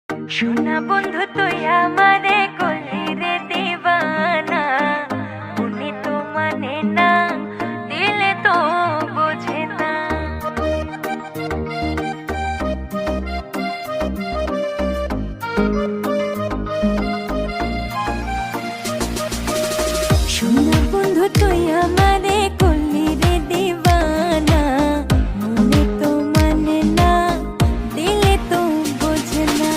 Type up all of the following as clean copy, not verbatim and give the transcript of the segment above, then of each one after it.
সোনা বন্ধু তুই আমারে করলি রে দিবানা, মনে তো মানে না, দিলে তো বোঝে না। সোনা বন্ধু তুই আমারে করলি রে দিবানা, মনে তো মানে না, দিলে তো বোঝে না।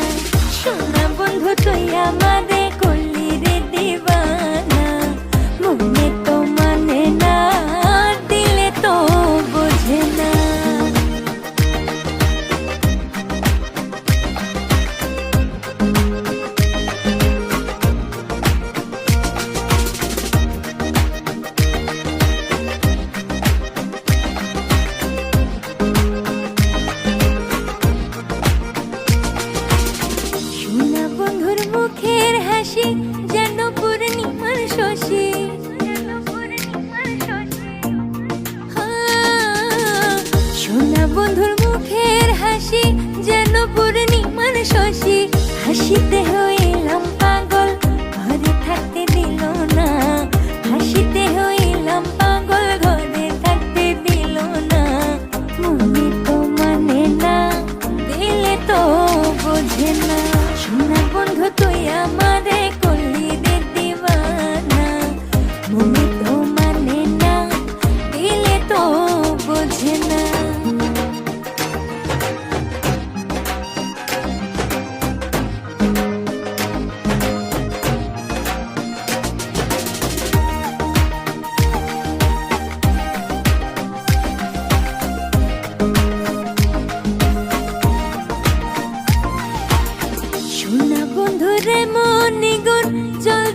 সোনা বন্ধু তুই আমারে করলি রে দিবানা, মনে তো মানে না, দিলে তো বোঝে না। সোনা বন্ধুর মুখের হাসি যেন পূর্ণিমার শশী, সোনা বন্ধুর মুখের হাসি যেন পূর্ণিমার শশী। হাসিতে হইলাম পাগল, ঘরে থাকতে দিল না, হাসিতে হইলাম পাগল, ঘরে থাকতে দিল না। মনে তো মানে না, দিলে তো বোঝে না। সোনা বন্ধু তুই আমারে করলি রে দিবানা, মনে তো মানে না, দিলে তো বোঝে না। সোনা বন্ধুরে মনে গুণ জল